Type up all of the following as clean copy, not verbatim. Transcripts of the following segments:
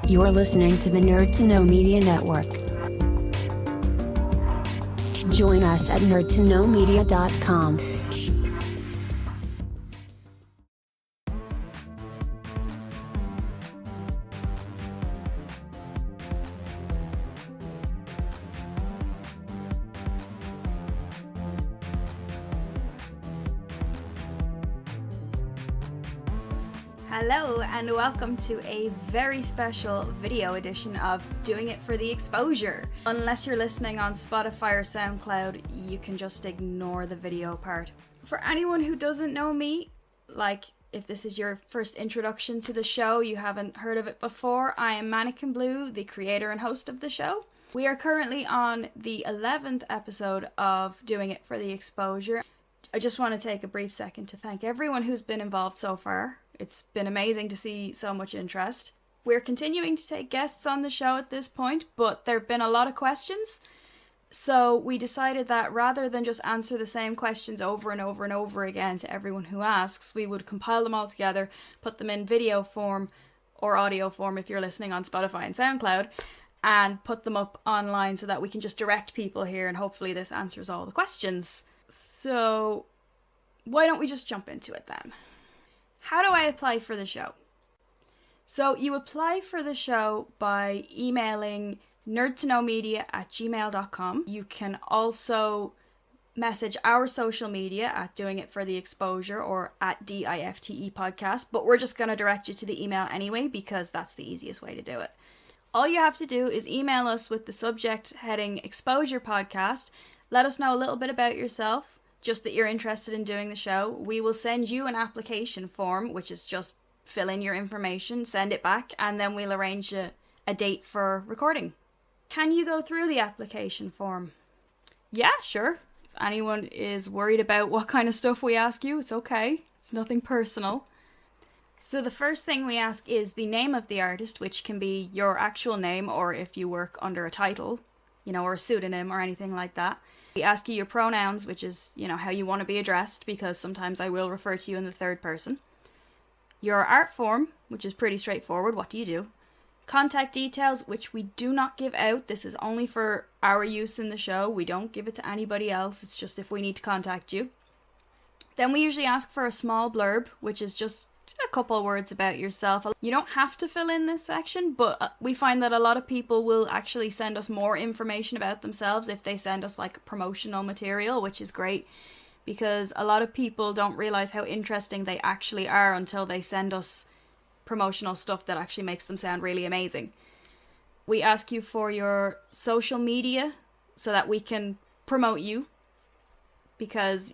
You're listening to the Nerd to Know Media Network. Join us at nerdtoknowmedia.com. Hello and welcome to a very special video edition of Doing It for the Exposure. Unless you're listening on Spotify or SoundCloud, you can just ignore the video part. For anyone who doesn't know me, like if this is your first introduction to the show, you haven't heard of it before, I am Mannequin Blue, the creator and host of the show. We are currently on the 11th episode of Doing It for the Exposure. I just want to take a brief second to thank everyone who's been involved so far. It's been amazing to see so much interest. We're continuing to take guests on the show at this point, but there have been a lot of questions. So we decided that rather than just answer the same questions over and over and over again to everyone who asks, we would compile them all together, put them in video form or audio form if you're listening on Spotify and SoundCloud, and put them up online so that we can just direct people here, and hopefully this answers all the questions. So why don't we just jump into it then? How do I apply for the show? So you apply for the show by emailing nerdtoknowmedia@gmail.com. You can also message our social media at Doing It for the Exposure or at DIFTE Podcast, but we're just going to direct you to the email anyway because that's the easiest way to do it. All you have to do is email us with the subject heading Exposure Podcast. Let us know a little bit about yourself. Just that you're interested in doing the show. We will send you an application form, which is just fill in your information, send it back, and then we'll arrange a date for recording. Can you go through the application form? Yeah, sure. If anyone is worried about what kind of stuff we ask you, it's okay. It's nothing personal. So the first thing we ask is the name of the artist, which can be your actual name, or if you work under a title, or a pseudonym or anything like that. We ask you your pronouns, which is, how you want to be addressed, because sometimes I will refer to you in the third person. Your art form, which is pretty straightforward. What do you do? Contact details, which we do not give out. This is only for our use in the show. We don't give it to anybody else. It's just if we need to contact you. Then we usually ask for a small blurb, which is just a couple words about yourself. You don't have to fill in this section, but we find that a lot of people will actually send us more information about themselves if they send us like promotional material, which is great because a lot of people don't realize how interesting they actually are until they send us promotional stuff that actually makes them sound really amazing. We ask you for your social media so that we can promote you because,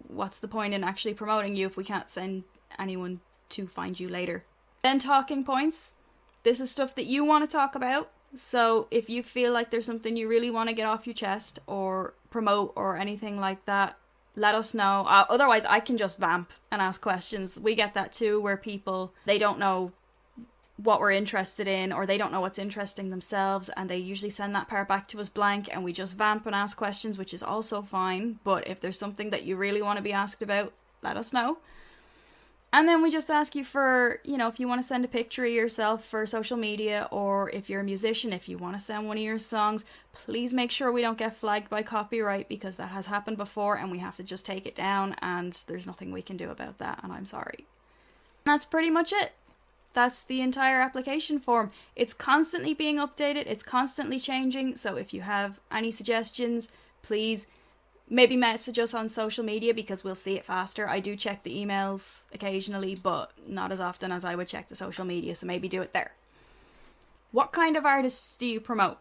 what's the point in actually promoting you if we can't send anyone to find you later. Then talking points. This is stuff that you want to talk about. So if you feel like there's something you really want to get off your chest or promote or anything like that, let us know. Otherwise, I can just vamp and ask questions. We get that too, where people, they don't know what we're interested in or they don't know what's interesting themselves, and they usually send that part back to us blank, and we just vamp and ask questions, which is also fine. But if there's something that you really want to be asked about, let us know. And then we just ask you for, if you want to send a picture of yourself for social media, or if you're a musician, if you want to send one of your songs, please make sure we don't get flagged by copyright, because that has happened before and we have to just take it down, and there's nothing we can do about that, and I'm sorry. That's pretty much it. That's the entire application form. It's constantly being updated, it's constantly changing, so if you have any suggestions, please maybe message us on social media because we'll see it faster. I do check the emails occasionally, but not as often as I would check the social media, so maybe do it there. What kind of artists do you promote?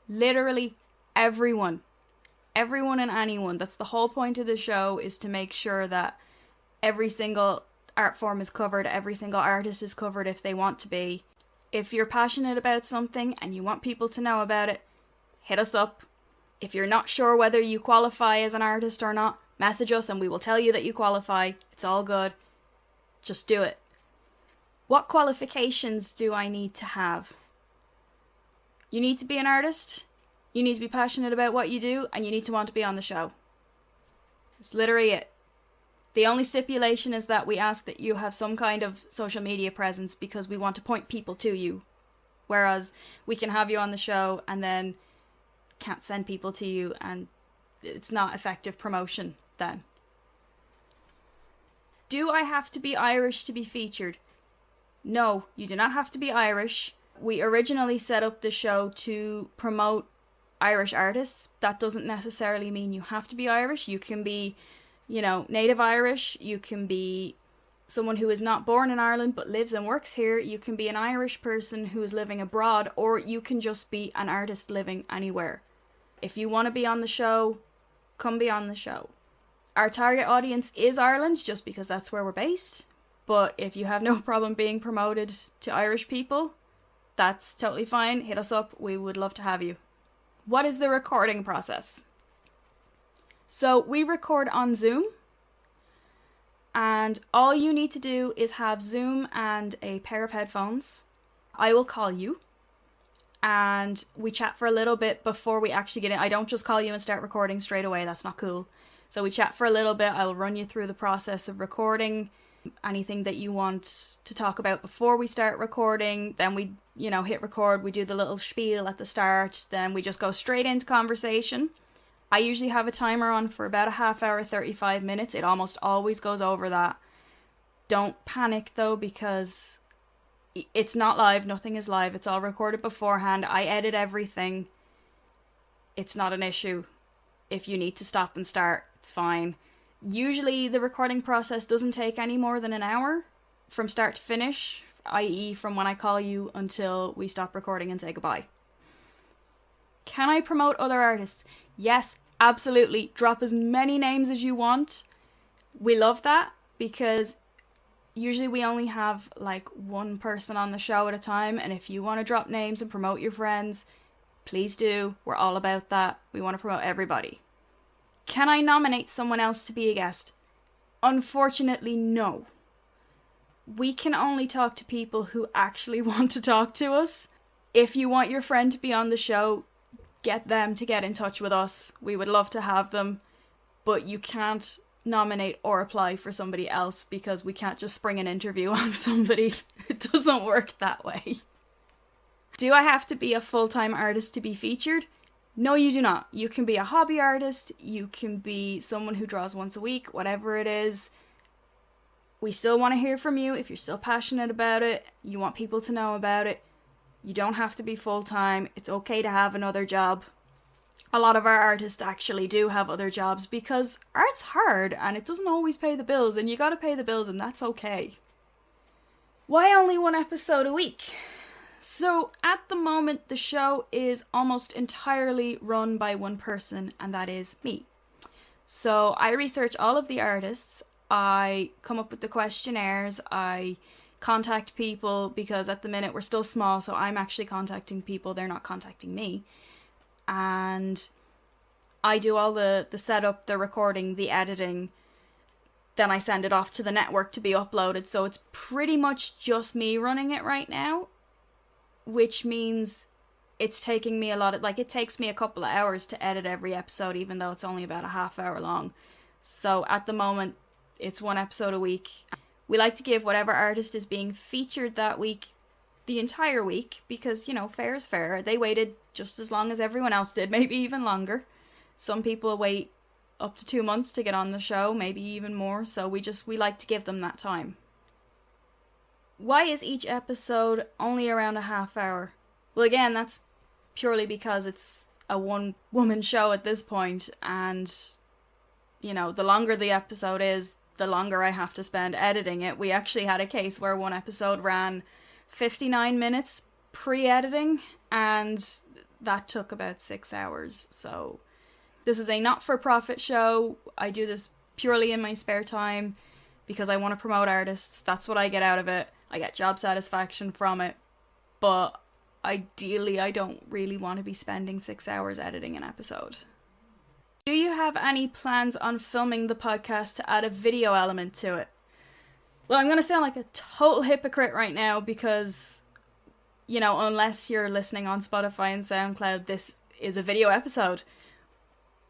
Literally everyone. Everyone and anyone. That's the whole point of the show, is to make sure that every single art form is covered, every single artist is covered if they want to be. If you're passionate about something and you want people to know about it, hit us up. If you're not sure whether you qualify as an artist or not, message us and we will tell you that you qualify. It's all good. Just do it. What qualifications do I need to have? You need to be an artist, you need to be passionate about what you do, and you need to want to be on the show. It's literally it. The only stipulation is that we ask that you have some kind of social media presence because we want to point people to you Whereas we can have you on the show and then can't send people to you, and it's not effective promotion then. Do I have to be Irish to be featured? No, you do not have to be Irish. We originally set up the show to promote Irish artists. That doesn't necessarily mean you have to be Irish. You can be, native Irish. You can be someone who is not born in Ireland but lives and works here. You can be an Irish person who is living abroad, or you can just be an artist living anywhere. If you want to be on the show, come be on the show. Our target audience is Ireland, just because that's where we're based. But if you have no problem being promoted to Irish people, that's totally fine. Hit us up. We would love to have you. What is the recording process? So we record on Zoom. And all you need to do is have Zoom and a pair of headphones. I will call you. And we chat for a little bit before we actually get in. I don't just call you and start recording straight away. That's not cool. So we chat for a little bit. I'll run you through the process of recording, anything that you want to talk about before we start recording. Then we, hit record. We do the little spiel at the start. Then we just go straight into conversation. I usually have a timer on for about a half hour, 35 minutes. It almost always goes over that. Don't panic though, because it's not live. Nothing is live. It's all recorded beforehand. I edit everything. It's not an issue. If you need to stop and start, it's fine. Usually the recording process doesn't take any more than an hour from start to finish, i.e. from when I call you until we stop recording and say goodbye. Can I promote other artists? Yes, absolutely. Drop as many names as you want. We love that, because usually we only have like one person on the show at a time, and if you want to drop names and promote your friends, please do. We're all about that. We want to promote everybody. Can I nominate someone else to be a guest? Unfortunately, no. We can only talk to people who actually want to talk to us. If you want your friend to be on the show, get them to get in touch with us. We would love to have them, but you can't nominate or apply for somebody else, because we can't just spring an interview on somebody. It doesn't work that way. Do I have to be a full-time artist to be featured? No, you do not. You can be a hobby artist. You can be someone who draws once a week, whatever it is. We still want to hear from you if you're still passionate about it. You want people to know about it. You don't have to be full-time. It's okay to have another job. A lot of our artists actually do have other jobs, because art's hard and it doesn't always pay the bills, and you gotta pay the bills, and that's okay. Why only one episode a week? So at the moment, the show is almost entirely run by one person, and that is me. So I research all of the artists. I come up with the questionnaires. I contact people, because at the minute we're still small, so I'm actually contacting people. They're not contacting me. And I do all the setup, the recording, the editing. Then I send it off to the network to be uploaded. So it's pretty much just me running it right now, which means it's taking me it takes me a couple of hours to edit every episode, even though it's only about a half hour long. So at the moment, it's one episode a week. We like to give whatever artist is being featured that week the entire week, because, fair is fair. They waited just as long as everyone else did, maybe even longer. Some people wait up to 2 months to get on the show, maybe even more, so we like to give them that time. Why is each episode only around a half hour? Well, again, that's purely because it's a one-woman show at this point, and, the longer the episode is, the longer I have to spend editing it. We actually had a case where one episode ran 59 minutes pre-editing, and that took about 6 hours. So this is a not-for-profit show. I do this purely in my spare time because I want to promote artists. That's what I get out of it. I get job satisfaction from it. But ideally, I don't really want to be spending 6 hours editing an episode. Do you have any plans on filming the podcast to add a video element to it? Well, I'm going to sound like a total hypocrite right now because, unless you're listening on Spotify and SoundCloud, this is a video episode.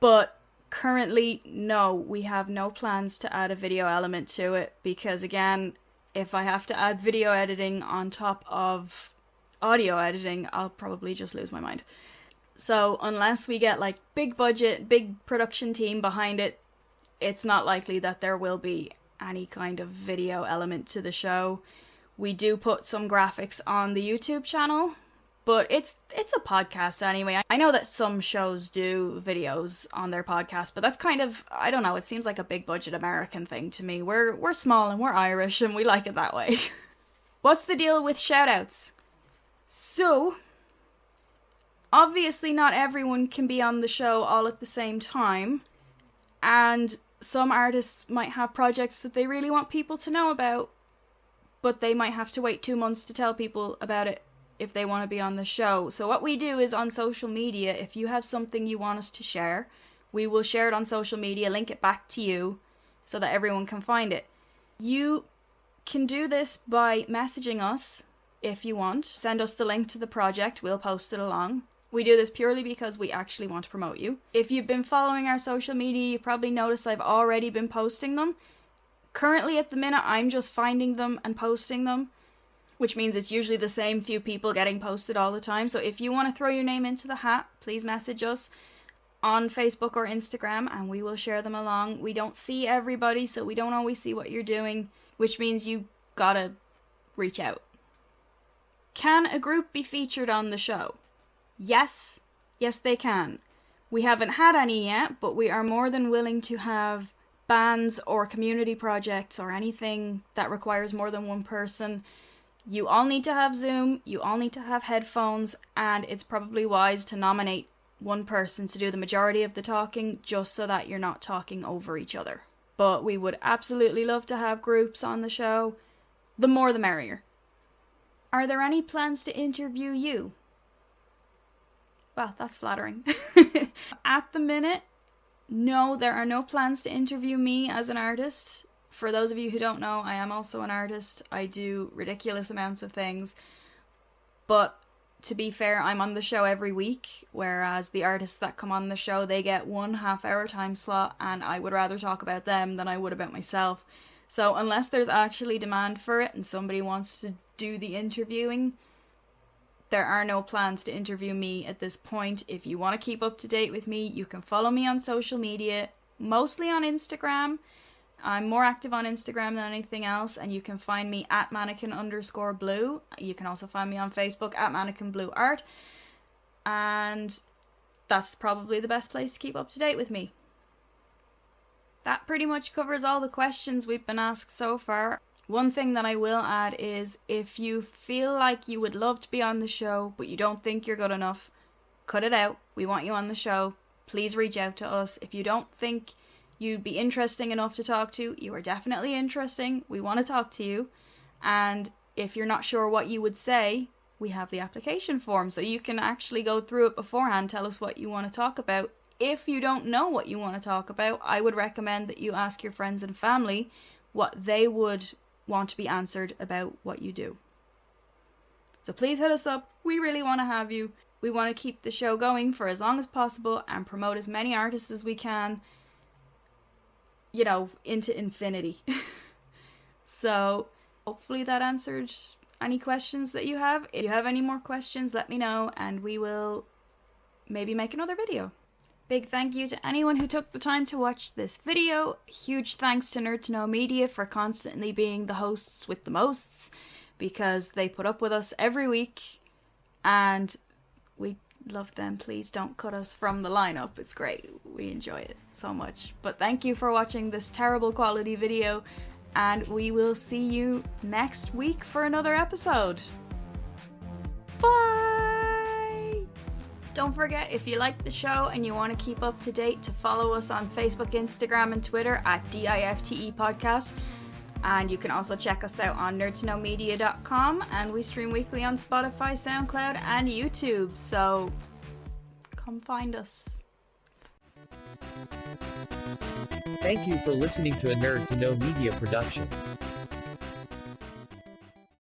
But currently, no, we have no plans to add a video element to it because, again, if I have to add video editing on top of audio editing, I'll probably just lose my mind. So unless we get like big budget, big production team behind it, it's not likely that there will be any kind of video element to the show. We do put some graphics on the YouTube channel, but it's a podcast anyway. I know that some shows do videos on their podcast, but that's kind of, I don't know, it seems like a big budget American thing to me. We're small and we're Irish and we like it that way. What's the deal with shoutouts? So, obviously not everyone can be on the show all at the same time, and some artists might have projects that they really want people to know about, but they might have to wait 2 months to tell people about it if they want to be on the show. So what we do is on social media, if you have something you want us to share, we will share it on social media, link it back to you so that everyone can find it. You can do this by messaging us if you want. Send us the link to the project, we'll post it along. We do this purely because we actually want to promote you. If you've been following our social media, you probably noticed I've already been posting them. Currently, at the minute, I'm just finding them and posting them, which means it's usually the same few people getting posted all the time. So if you want to throw your name into the hat, please message us on Facebook or Instagram and we will share them along. We don't see everybody, so we don't always see what you're doing, which means you gotta reach out. Can a group be featured on the show? Yes, they can. We haven't had any yet, but we are more than willing to have bands or community projects or anything that requires more than one person. You all need to have Zoom, you all need to have headphones, and it's probably wise to nominate one person to do the majority of the talking, just so that you're not talking over each other. But we would absolutely love to have groups on the show. The more the merrier. Are there any plans to interview you? Well, that's flattering. At the minute, no, there are no plans to interview me as an artist. For those of you who don't know, I am also an artist. I do ridiculous amounts of things. But to be fair, I'm on the show every week, whereas the artists that come on the show, they get 1 half-hour time slot, and I would rather talk about them than I would about myself. So unless there's actually demand for it and somebody wants to do the interviewing, there are no plans to interview me at this point. If you want to keep up to date with me, you can follow me on social media, mostly on Instagram. I'm more active on Instagram than anything else, and you can find me at Mannequin_Blue. You can also find me on Facebook at Mannequin Blue Art, and that's probably the best place to keep up to date with me. That pretty much covers all the questions we've been asked so far. One thing that I will add is, if you feel like you would love to be on the show, but you don't think you're good enough, cut it out. We want you on the show. Please reach out to us. If you don't think you'd be interesting enough to talk to, you are definitely interesting. We want to talk to you. And if you're not sure what you would say, we have the application form, so you can actually go through it beforehand, tell us what you want to talk about. If you don't know what you want to talk about, I would recommend that you ask your friends and family what they would want to be answered about what you do. So please hit us up. We really want to have you. We want to keep the show going for as long as possible and promote as many artists as we can, you know, into infinity. So hopefully that answered any questions that you have. If you have any more questions, let me know and we will maybe make another video. Big thank you to anyone who took the time to watch this video. Huge thanks to Nerd to Know Media for constantly being the hosts with the mosts, because they put up with us every week and we love them. Please don't cut us from the lineup. It's great. We enjoy it so much. But thank you for watching this terrible quality video, and we will see you next week for another episode. Bye! Don't forget, if you like the show and you want to keep up to date, to follow us on Facebook, Instagram, and Twitter at DIFTE Podcast. And you can also check us out on nerdtoknowmedia.com, and we stream weekly on Spotify, SoundCloud, and YouTube. So come find us. Thank you for listening to a Nerd to Know Media production.